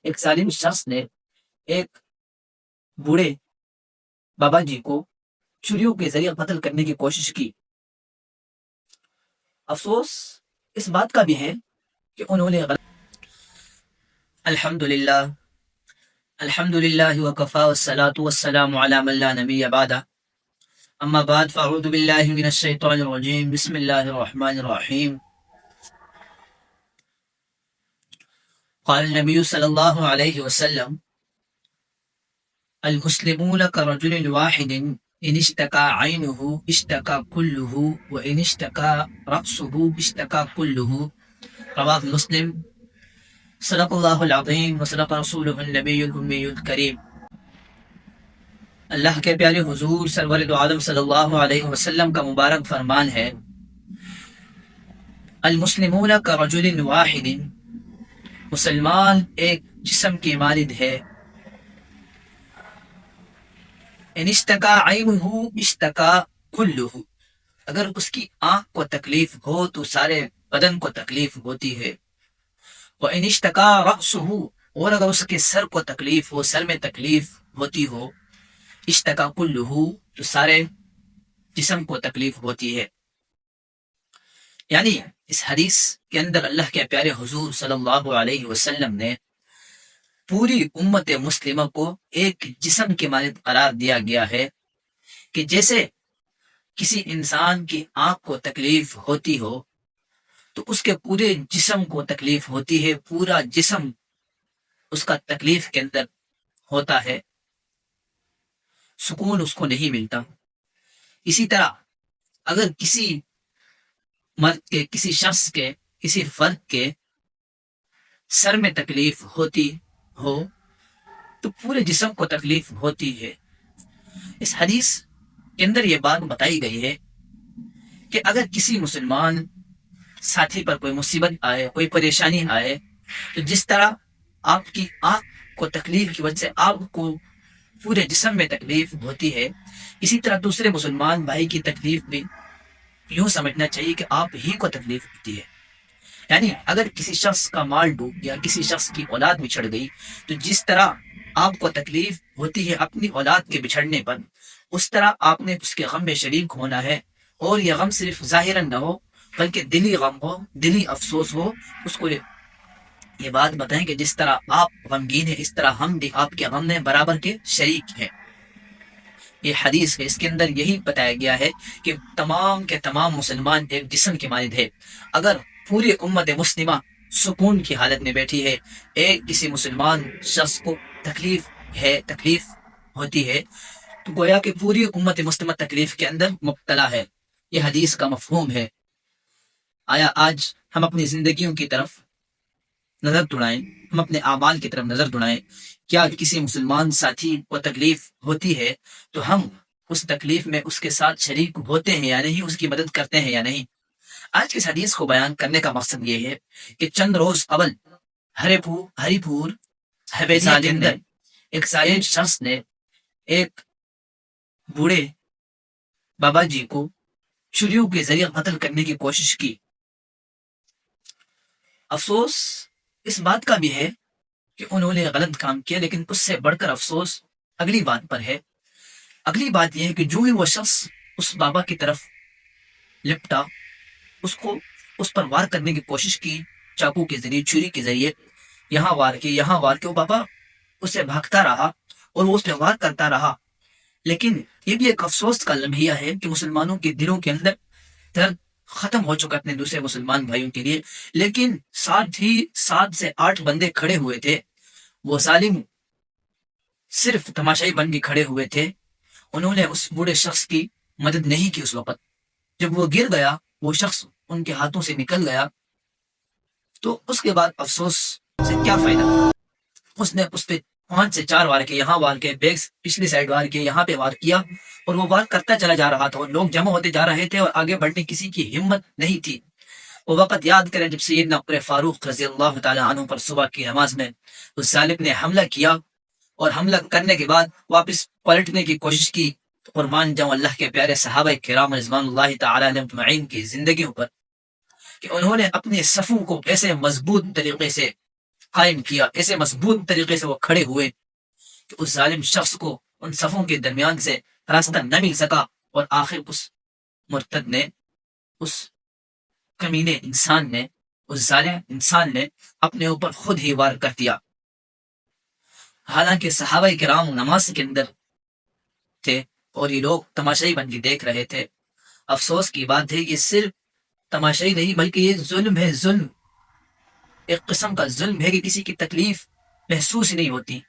ایک ظالم شخص نے ایک بوڑھے بابا جی کو چھریوں کے ذریعے قتل کرنے کی کوشش کی۔ افسوس اس بات کا بھی ہے کہ انہوں نے الحمدللہ وکفا والصلاة والسلام علی من لا نبی بعدہ، اما بعد فاعوذ باللہ من الشیطان الرجیم، بسم اللہ الرحمن الرحیم۔ قال النبی صلی اللہ علیہ وسلم المسلمون كرجل واحد ان اشتكى عينه اشتكى كله وان اشتكى رأسه اشتكى كله، رواه مسلم۔ صدق اللہ العظیم وصدق رسولہ النبی الامی الکریم۔ اللہ کے پیارے حضور سرور دو عالم صلی اللہ علیہ وسلم کا مبارک فرمان ہے، المسلمون كرجل واحد، مسلمان ایک جسم کی مانند ہے، ان اشتکا عینہ اشتکا کلہ، اگر اس کی آنکھ کو تکلیف ہو تو سارے بدن کو تکلیف ہوتی ہے، وان اشتکا رأسہ، اور اگر اس کے سر کو تکلیف ہو، سر میں تکلیف ہوتی ہو، اشتکا کلہ، تو سارے جسم کو تکلیف ہوتی ہے۔ یعنی اس حدیث کے اندر اللہ کے پیارے حضور صلی اللہ علیہ وسلم نے پوری امت مسلمہ کو ایک جسم کی مانند قرار دیا گیا ہے کہ جیسے کسی انسان کی آنکھ کو تکلیف ہوتی ہو تو اس کے پورے جسم کو تکلیف ہوتی ہے، پورا جسم اس کا تکلیف کے اندر ہوتا ہے، سکون اس کو نہیں ملتا۔ اسی طرح اگر کسی مرد کے، کسی شخص کے، کسی فرد کے سر میں تکلیف ہوتی ہو تو پورے جسم کو تکلیف ہوتی ہے۔ اس حدیث کے اندر یہ بات بتائی گئی ہے کہ اگر کسی مسلمان ساتھی پر کوئی مصیبت آئے، کوئی پریشانی آئے، تو جس طرح آپ کی آنکھ کو تکلیف کی وجہ سے آپ کو پورے جسم میں تکلیف ہوتی ہے، اسی طرح دوسرے مسلمان بھائی کی تکلیف بھی یوں سمجھنا چاہیے کہ آپ ہی کو تکلیف ہوتی ہے۔ یعنی اگر کسی شخص کا مال ڈوب گیا، کسی شخص کی اولاد بچھڑ گئی، تو جس طرح آپ کو تکلیف ہوتی ہے اپنی اولاد کے بچھڑنے پر، اس طرح آپ نے اس کے غم میں شریک ہونا ہے، اور یہ غم صرف ظاہراً نہ ہو بلکہ دلی غم ہو، دلی افسوس ہو۔ اس کو یہ بات بتائیں کہ جس طرح آپ غمگین ہیں اس طرح ہم بھی آپ کے غم میں برابر کے شریک ہیں۔ یہ حدیث ہے، اس کے اندر یہی بتایا گیا ہے کہ تمام کے تمام مسلمان ایک جسم کی مانند ہے۔ اگر پوری امت مسلمہ سکون کی حالت میں بیٹھی ہے، ایک کسی مسلمان شخص کو تکلیف ہوتی ہے، تو گویا کہ پوری امت مسلمہ تکلیف کے اندر مبتلا ہے۔ یہ حدیث کا مفہوم ہے۔ آیا آج ہم اپنی زندگیوں کی طرف نظر دوڑائیں، ہم اپنے اعمال کی طرف نظر دوڑائیں، کیا کسی مسلمان ساتھی کو تکلیف ہوتی ہے تو ہم اس تکلیف میں اس کے ساتھ شریک ہوتے ہیں یا نہیں، اس کی مدد کرتے ہیں یا نہیں؟ آج کی اس حدیث کو بیان کرنے کا مقصد یہ ہے کہ چند روز قبل ہری پور حویلی کے اندر ایک ظالم شخص نے ایک بوڑھے بابا جی کو چھریوں کے ذریعے قتل کرنے کی کوشش کی۔ افسوس اس بات کا بھی ہے کہ انہوں نے غلط کام کیا، لیکن اس سے بڑھ کر افسوس اگلی بات پر ہے۔ اگلی بات یہ ہے کہ جو ہی وہ شخص اس بابا کی طرف لپٹا، اس پر وار کرنے کی کوشش کی، چاقو کے ذریعے، چھری کے ذریعے، یہاں وار کے وہ بابا اسے بھاگتا رہا اور وہ اس پہ وار کرتا رہا۔ لیکن یہ بھی ایک افسوس کا لمحہ ہے کہ مسلمانوں کے دلوں کے اندر درد ختم ہو چکا اپنے دوسرے مسلمان بھائیوں کے لیے، لیکن ساتھ ہی 7 سے 8 بندے کھڑے ہوئے تھے، وہ ظالم صرف تماشائی بن کے کھڑے ہوئے تھے، انہوں نے اس بوڑھے شخص کی مدد نہیں کی۔ اس وقت جب وہ گر گیا، وہ شخص ان کے ہاتھوں سے نکل گیا، تو اس کے بعد افسوس سے کیا فائدہ؟ اس نے اس پہ 5 سے 4 وار کے، یہاں وار کے، بیگ پچھلی سائڈ وار کے، یہاں پہ وار کیا، اور وہ وار کرتا چلا جا رہا تھا، اور لوگ جمع ہوتے جا رہے تھے اور آگے بڑھنے کسی کی ہمت نہیں تھی۔ وہ وقت یاد کریں جب سیدنا عمر فاروق رضی اللہ تعالی عنہ پر صبح کی نماز میں اس ظالم نے حملہ کیا، اور حملہ کرنے کے بعد واپس پلٹنے کی کوشش کی۔ قربان جاؤں اللہ کے پیارے صحابہ کرام رضوان اللہ تعالی علیہم اجمعین کی زندگیوں پر کہ انہوں نے اپنے صفوں کو ایسے مضبوط طریقے سے قائم کیا، ایسے مضبوط طریقے سے وہ کھڑے ہوئے کہ اس ظالم شخص کو ان صفوں کے درمیان سے راستہ نہ مل سکا، اور آخر اس مرتد نے، اس کمینے انسان نے، اس ظالم انسان نے اپنے اوپر خود ہی وار کر دیا۔ حالانکہ صحابہ کرام نماز کے اندر تھے اور یہ لوگ تماشائی بن کے دیکھ رہے تھے۔ افسوس کی بات ہے یہ صرف تماشائی نہیں بلکہ یہ ظلم ہے، ظلم، ایک قسم کا ظلم ہے کہ کسی کی تکلیف محسوس ہی نہیں ہوتی۔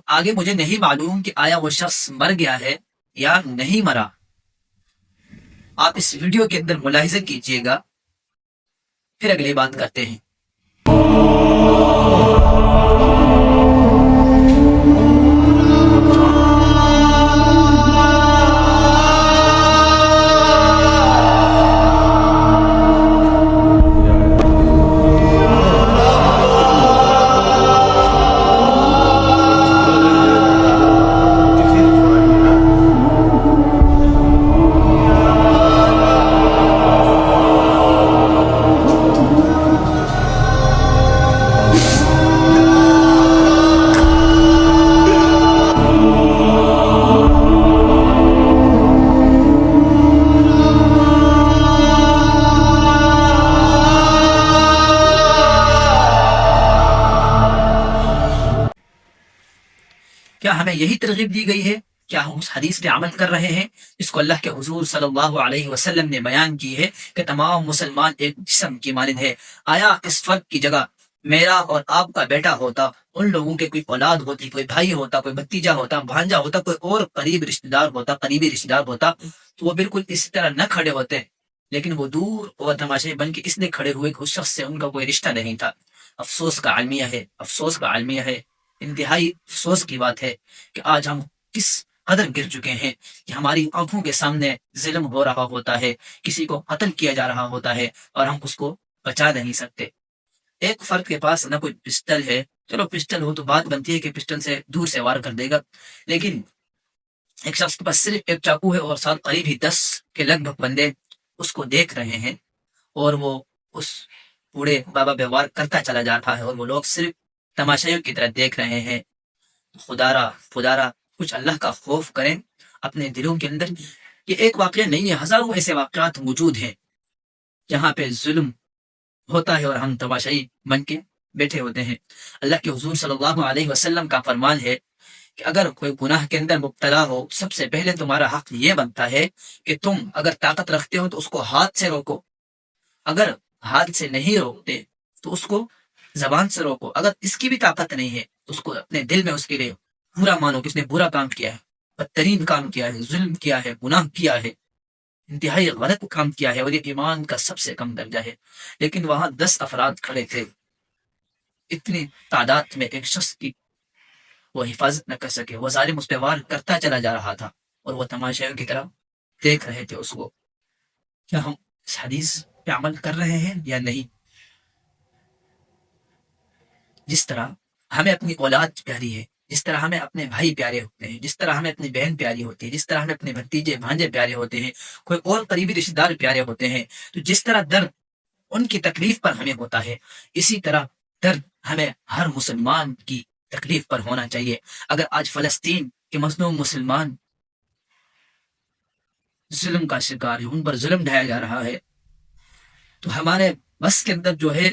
آگے مجھے نہیں معلوم کہ آیا وہ شخص مر گیا ہے یا نہیں مرا، آپ اس ویڈیو کے اندر ملاحظہ کیجئے گا، پھر اگلی بات کرتے ہیں۔ کیا ہمیں یہی ترغیب دی گئی ہے؟ کیا ہم اس حدیث پہ عمل کر رہے ہیں جس کو اللہ کے حضور صلی اللہ علیہ وسلم نے بیان کی ہے کہ تمام مسلمان ایک جسم کی مانند ہے؟ آیا اس فرق کی جگہ میرا اور آپ کا بیٹا ہوتا، ان لوگوں کے کوئی اولاد ہوتی، کوئی بھائی ہوتا، کوئی بھتیجا ہوتا، بھانجا ہوتا، کوئی اور قریبی رشتہ دار ہوتا تو وہ بالکل اسی طرح نہ کھڑے ہوتے، لیکن وہ دور اور تماشے بن کے اس لیے کھڑے ہوئے کہ اس شخص سے ان کا کوئی رشتہ نہیں تھا۔ افسوس کا عالمیہ ہے، انتہائی افسوس کی بات ہے کہ آج ہم کس قدر گر چکے ہیں کہ ہماری آنکھوں کے سامنے ظلم ہو رہا ہوتا ہے، کسی کو قتل کیا جا رہا ہوتا ہے اور ہم اس کو بچا نہیں سکتے۔ ایک فرد کے پاس نہ کوئی پسٹل ہے، چلو پسٹل ہو تو بات بنتی ہے کہ پسٹل سے دور سے وار کر دے گا، لیکن ایک شخص کے پاس صرف ایک چاقو ہے اور ساتھ قریب ہی 10 کے لگ بھگ بندے اس کو دیکھ رہے ہیں اور وہ اس بوڑھے بابا پہ وار کرتا چلا جا رہا ہے اور وہ لوگ صرف تماشائیوں کی طرح دیکھ رہے ہیں۔ خدارا کچھ اللہ کا خوف کریں اپنے دلوں کے اندر۔ یہ ایک واقعہ نہیں ہے، ہزاروں ایسے واقعات موجود ہیں جہاں پہ ظلم ہوتا ہے اور ہم تماشائی بن کے بیٹھے ہوتے ہیں۔ اللہ کے حضور صلی اللہ علیہ وسلم کا فرمان ہے کہ اگر کوئی گناہ کے اندر مبتلا ہو، سب سے پہلے تمہارا حق یہ بنتا ہے کہ تم اگر طاقت رکھتے ہو تو اس کو ہاتھ سے روکو، اگر ہاتھ سے نہیں روکتے تو اس کو زبان سے روکو، اگر اس کی بھی طاقت نہیں ہے تو اس کو اپنے دل میں اس کے لیے برا مانو کہ اس نے برا کام کیا ہے، بدترین کام کیا ہے، ظلم کیا ہے، گناہ کیا ہے، انتہائی غلط کام کیا ہے اور یہ ایمان کا سب سے کم درجہ ہے۔ لیکن وہاں 10 افراد کھڑے تھے، اتنی تعداد میں ایک شخص کی وہ حفاظت نہ کر سکے، وہ ظالم اس پہ وار کرتا چلا جا رہا تھا اور وہ تماشائیوں کی طرف دیکھ رہے تھے اس کو۔ کیا ہم اس حدیث پہ عمل کر رہے ہیں یا نہیں؟ جس طرح ہمیں اپنی اولاد پیاری ہے، جس طرح ہمیں اپنے بھائی پیارے ہوتے ہیں، جس طرح ہمیں اپنی بہن پیاری ہوتی ہے، جس طرح ہمیں اپنے بھتیجے بھانجے پیارے ہوتے ہیں، کوئی اور قریبی رشتہ دار پیارے ہوتے ہیں، تو جس طرح درد ان کی تکلیف پر ہمیں ہوتا ہے، اسی طرح درد ہمیں ہر مسلمان کی تکلیف پر ہونا چاہیے۔ اگر آج فلسطین کے مظلوم مسلمان ظلم کا شکار ہے، ان پر ظلم ڈھایا جا رہا ہے، تو ہمارے بس کے اندر جو ہے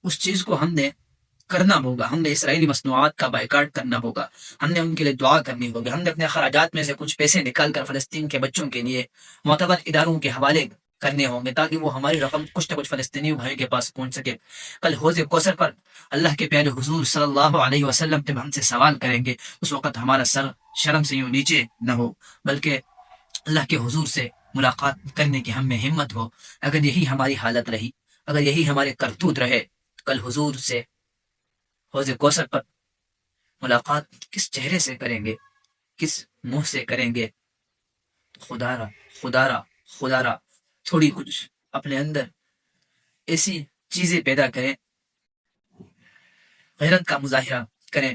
اس چیز کو ہم نے کرنا ہوگا، ہم نے اسرائیلی مصنوعات کا بائیکاٹ کرنا ہوگا، ہم نے ان کے لیے دعا کرنی ہوگی، ہم نے اپنے اخراجات میں سے کچھ پیسے نکال کر فلسطین کے بچوں کے لیے معتبر اداروں کے حوالے کرنے ہوں گے تاکہ وہ ہماری رقم کچھ نہ کچھ فلسطینی بھائی کے پاس پہنچ سکے۔ کل حوض کوثر پر اللہ کے پیارے حضور صلی اللہ علیہ وسلم جب ہم سے سوال کریں گے اس وقت ہمارا سر شرم سے یوں نیچے نہ ہو بلکہ اللہ کے حضور سے ملاقات کرنے کی ہم میں ہمت ہو۔ اگر یہی ہماری حالت رہی، اگر یہی ہمارے کرتوت رہے، کل حضور سے حوض کوثر پر ملاقات کس چہرے سے کریں گے، کس منہ سے کریں گے؟ خدارا تھوڑی کچھ اپنے اندر ایسی چیزیں پیدا کریں، غیرت کا مظاہرہ کریں،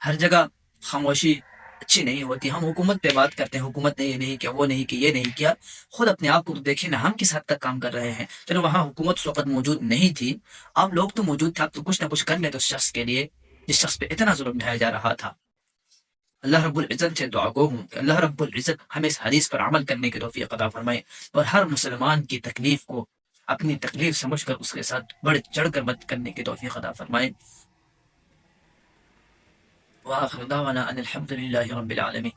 ہر جگہ خاموشی اچھی نہیں ہوتی. ہم حکومت پہ بات کرتے ہیں، حکومت نے یہ نہیں کیا، وہ نہیں کیا، یہ نہیں کیا. خود اپنے آپ کو تو دیکھیں نا، ہم کس حد تک کام کر رہے ہیں. چلو وہاں حکومت اس وقت موجود نہیں تھی، اب لوگ تو موجود تھے، اب تو کچھ نہ کچھ کر لیں تو اس شخص کے لیے جس شخص پہ اتنا ظلم ڈھایا جا رہا تھا. اللہ رب العزت سے دعا گو ہوں کہ اللہ رب العزت ہمیں اس حدیث پر عمل کرنے کی توفیق عطا فرمائے، اور ہر مسلمان کی تکلیف کو اپنی تکلیف سمجھ کر اس کے ساتھ بڑھ چڑھ کر مدد کرنے کی توفیق عطا فرمائے. وآخر دعوانا ان الحمد للہ رب العالمین.